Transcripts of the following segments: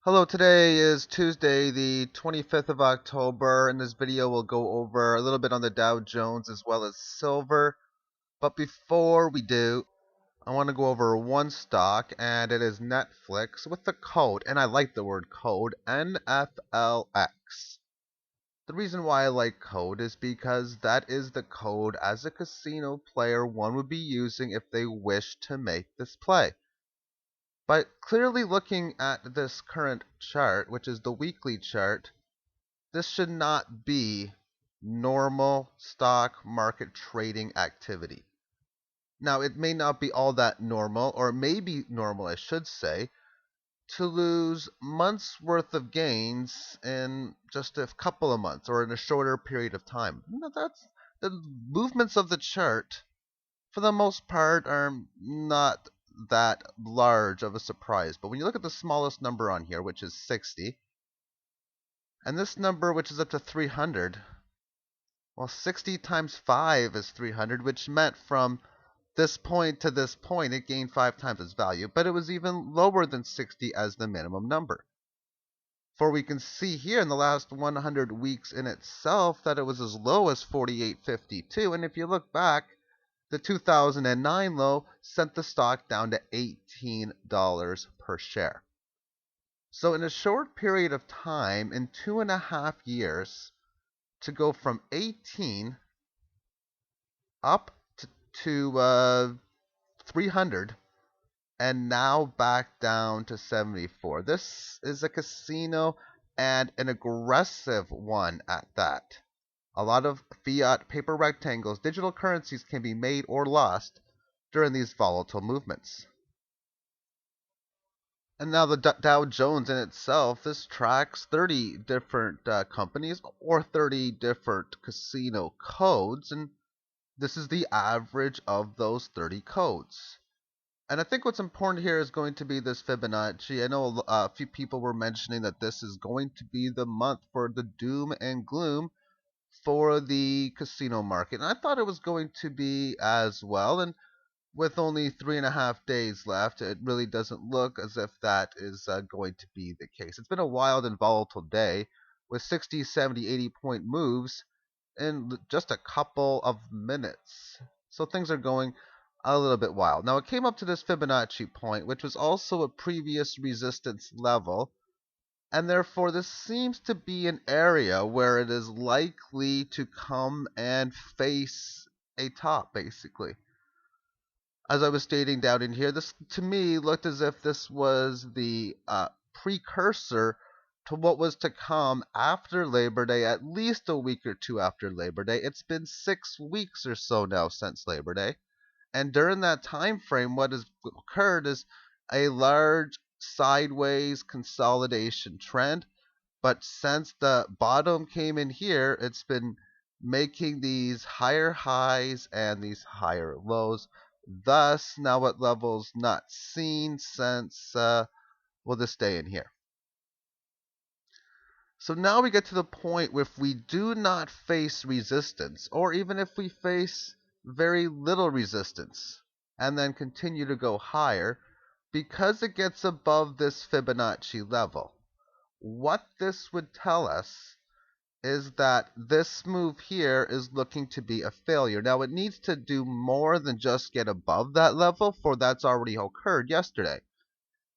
Hello, today is Tuesday, the 25th of October. In this video, we'll go over a little bit on the Dow Jones as well as silver. But before we do, I want to go over one stock, and it is Netflix with the code, and I like the word code, NFLX. The reason why I like code is because that is the code as a casino player one would be using if they wish to make this play. But clearly looking at this current chart, which is the weekly chart, this should not be normal stock market trading activity. Now, it may not be all that normal, or it may be normal, I should say, to lose months worth of gains in just a couple of months or in a shorter period of time. That's the movements of the chart for the most part are not that large of a surprise. But when you look at the smallest number on here, which is 60, and this number, which is up to 300, well, 60 times 5 is 300, which meant from this point to this point, it gained 5 times its value, but it was even lower than 60 as the minimum number. For we can see here in the last 100 weeks in itself that it was as low as 48.52, and if you look back, the 2009 low sent the stock down to $18 per share. So in a short period of time, in 2.5 years, to go from 18 up to 300 and now back down to 74. This is a casino and an aggressive one at that. A lot of fiat paper rectangles, digital currencies can be made or lost during these volatile movements. And now the Dow Jones in itself, this tracks 30 different companies or 30 different casino codes, and this is the average of those 30 codes. And I think what's important here is going to be this Fibonacci. I know a few people were mentioning that this is going to be the month for the doom and gloom for the casino market. And I thought it was going to be as well. And with only 3.5 days left, it really doesn't look as if that is going to be the case. It's been a wild and volatile day with 60, 70, 80 point moves in just a couple of minutes. So things are going a little bit wild. Now it came up to this Fibonacci point, which was also a previous resistance level, and therefore this seems to be an area where it is likely to come and face a top, basically. As I was stating down in here, this to me looked as if this was the precursor to what was to come after Labor Day, at least a week or two after Labor Day. It's been 6 weeks or so now since Labor Day. And during that time frame, what has occurred is a large sideways consolidation trend. But since the bottom came in here, it's been making these higher highs and these higher lows. Thus, now at levels not seen since, well, this day in here. So now we get to the point where if we do not face resistance, or even if we face very little resistance, and then continue to go higher, because it gets above this Fibonacci level, what this would tell us is that this move here is looking to be a failure. Now, it needs to do more than just get above that level, for that's already occurred yesterday.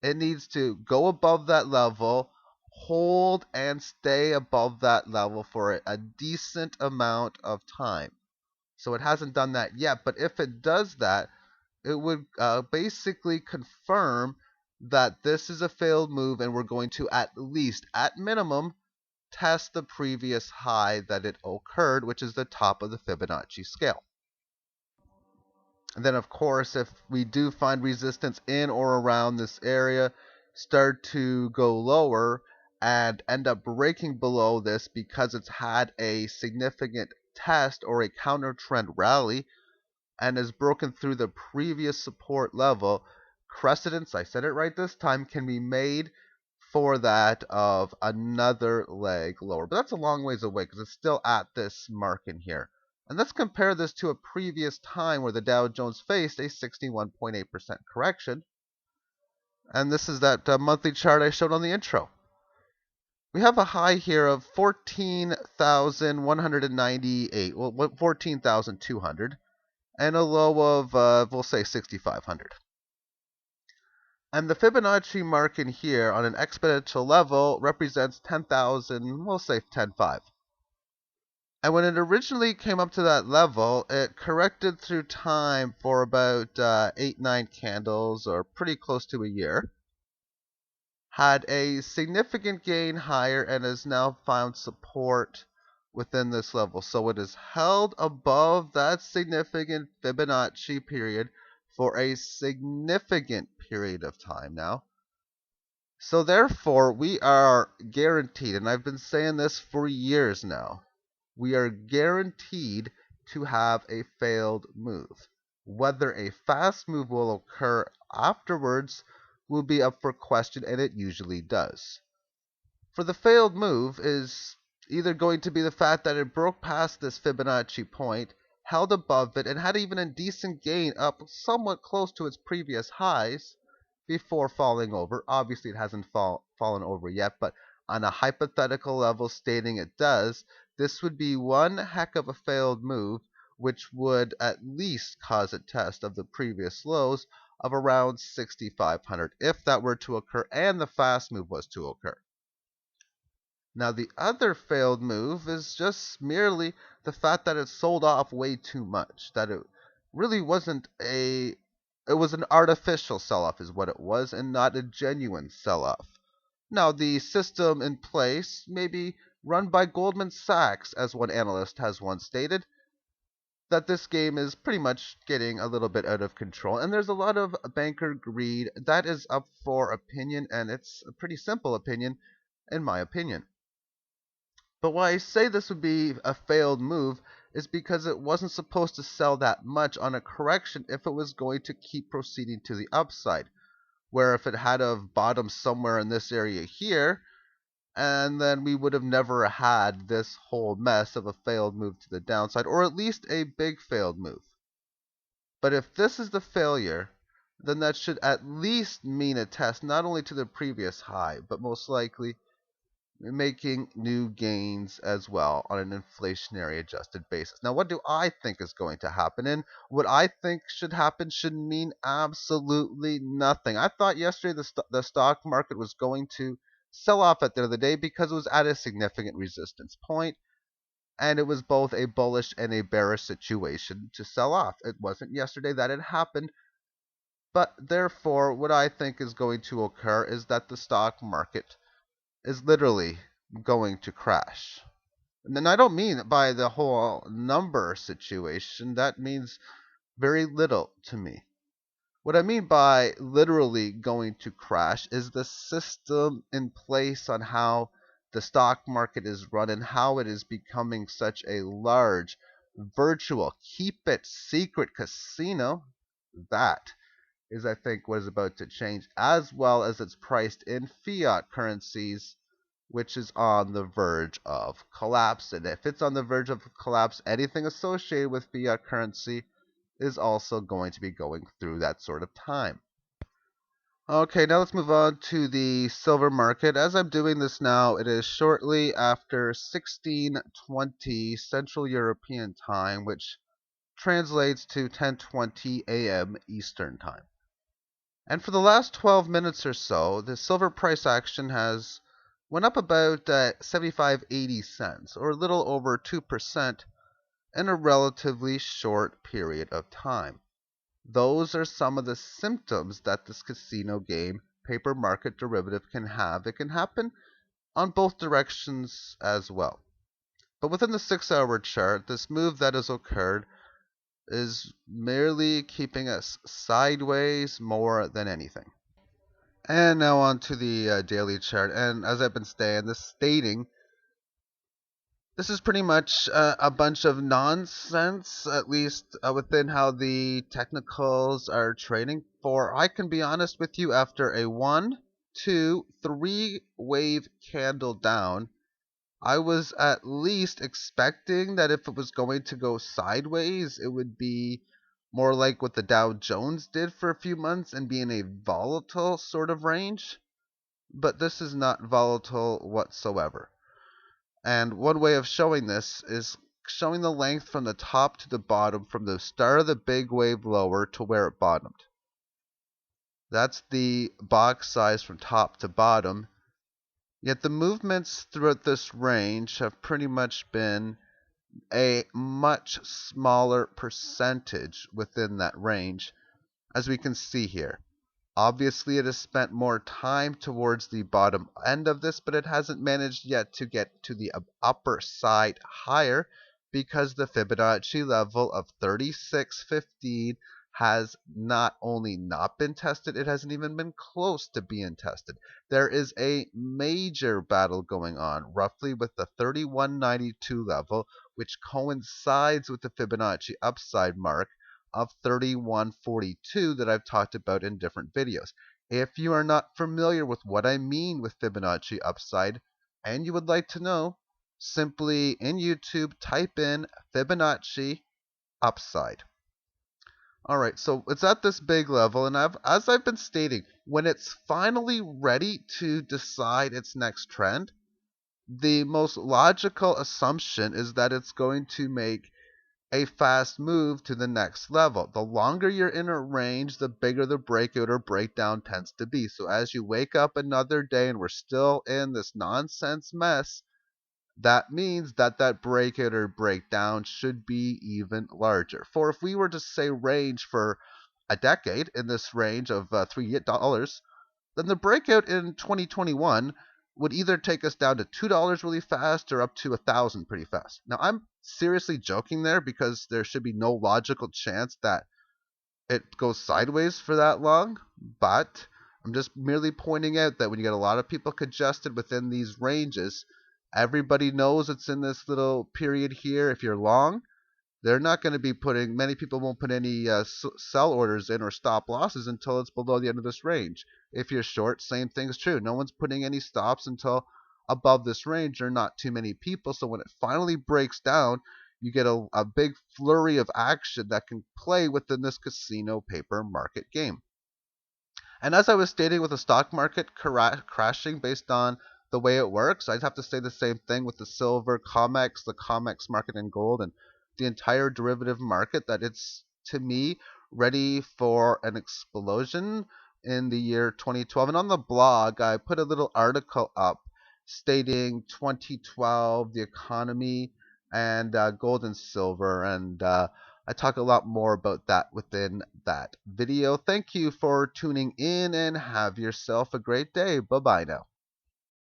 It needs to go above that level, hold and stay above that level for a decent amount of time. So it hasn't done that yet, but if it does that, it would basically confirm that this is a failed move and we're going to at least, at minimum, test the previous high that it occurred, which is the top of the Fibonacci scale. And then, of course, if we do find resistance in or around this area, start to go lower and end up breaking below this because it's had a significant test or a counter trend rally and has broken through the previous support level, precedence, I said it right this time, can be made for that of another leg lower. But that's a long ways away because it's still at this mark in here. And let's compare this to a previous time where the Dow Jones faced a 61.8% correction. And this is that monthly chart I showed on the intro. We have a high here of 14,198, well, 14,200, and a low of, we'll say 6,500. And the Fibonacci mark in here on an exponential level represents 10,000, we'll say 10.5. And when it originally came up to that level, it corrected through time for about 8, 9 candles, or pretty close to a year. Had a significant gain higher and has now found support within this level. So it is held above that significant Fibonacci period for a significant period of time now. So therefore, we are guaranteed, and I've been saying this for years now, we are guaranteed to have a failed move. Whether a fast move will occur afterwards will be up for question, and it usually does. For the failed move is either going to be the fact that it broke past this Fibonacci point, held above it, and had even a decent gain up somewhat close to its previous highs before falling over. Obviously, it hasn't fallen over yet, but on a hypothetical level stating it does, this would be one heck of a failed move, which would at least cause a test of the previous lows of around 6,500 if that were to occur and the fast move was to occur. Now, the other failed move is just merely the fact that it sold off way too much, that it really wasn't it was an artificial sell-off is what it was, and not a genuine sell-off. Now, the system in place may be run by Goldman Sachs, as one analyst has once stated, that this game is pretty much getting a little bit out of control, and there's a lot of banker greed. That is up for opinion, and it's a pretty simple opinion, in my opinion. But why I say this would be a failed move is because it wasn't supposed to sell that much on a correction if it was going to keep proceeding to the upside. Where if it had of bottomed somewhere in this area here, and then we would have never had this whole mess of a failed move to the downside, or at least a big failed move. But if this is the failure, then that should at least mean a test not only to the previous high, but most likely making new gains as well on an inflationary adjusted basis. Now, what do I think is going to happen? And what I think should happen should mean absolutely nothing. I thought yesterday the stock market was going to sell off at the end of the day because it was at a significant resistance point, and it was both a bullish and a bearish situation to sell off. It wasn't yesterday that it happened, but therefore, what I think is going to occur is that the stock market is literally going to crash. And I don't mean by the whole number situation. That means very little to me. What I mean by literally going to crash is the system in place on how the stock market is run and how it is becoming such a large virtual keep it secret casino. That is, I think, what is about to change, as well as it's priced in fiat currencies, which is on the verge of collapse. And if it's on the verge of collapse, anything associated with fiat currency is also going to be going through that sort of time. Okay, now let's move on to the silver market. As I'm doing this now, it is shortly after 16:20 Central European Time, which translates to 10:20 a.m. Eastern Time. And for the last 12 minutes or so, the silver price action has went up about 75-80 cents, or a little over 2% in a relatively short period of time. Those are some of the symptoms that this casino game paper market derivative can have. It can happen on both directions as well. But within the 6-hour chart, this move that has occurred is merely keeping us sideways more than anything. And now on to the daily chart. And as I've been stating, this is pretty much a bunch of nonsense, at least within how the technicals are trading. For I can be honest with you, after a 1, 2, 3 wave candle down, I was at least expecting that if it was going to go sideways, it would be more like what the Dow Jones did for a few months and be in a volatile sort of range. but this is not volatile whatsoever. And one way of showing this is showing the length from the top to the bottom from the start of the big wave lower to where it bottomed. That's the box size from top to bottom. Yet the movements throughout this range have pretty much been a much smaller percentage within that range, as we can see here. Obviously, it has spent more time towards the bottom end of this, but it hasn't managed yet to get to the upper side higher because the Fibonacci level of 3615 has not only not been tested, it hasn't even been close to being tested. There is a major battle going on, roughly with the 3192 level, which coincides with the Fibonacci upside mark of 3142 that I've talked about in different videos. If you are not familiar with what I mean with Fibonacci upside and you would like to know, simply in YouTube type in Fibonacci upside. Alright, so it's at this big level, and as I've been stating, when it's finally ready to decide its next trend, the most logical assumption is that it's going to make a fast move to the next level. The longer you're in a range, the bigger the breakout or breakdown tends to be. So as you wake up another day and we're still in this nonsense mess, that means that that breakout or breakdown should be even larger. For if we were to say range for a decade in this range of $3, then the breakout in 2021 would either take us down to $2 really fast or up to 1,000 pretty fast. Now, I'm seriously joking there because there should be no logical chance that it goes sideways for that long, but I'm just merely pointing out that when you get a lot of people congested within these ranges, everybody knows it's in this little period here. If you're long, they're not going to be putting, many people won't put any sell orders in or stop losses until it's below the end of this range. If you're short, same thing is true. No one's putting any stops until above this range. There are not too many people. So when it finally breaks down, you get a big flurry of action that can play within this casino paper market game. And as I was stating with the stock market crashing based on the way it works, I'd have to say the same thing with the silver, COMEX, the COMEX market in gold, and the entire derivative market, that it's, to me, ready for an explosion in the year 2012. And on the blog, I put a little article up stating 2012, the economy, and gold and silver. And I talk a lot more about that within that video. Thank you for tuning in and have yourself a great day. Bye bye now.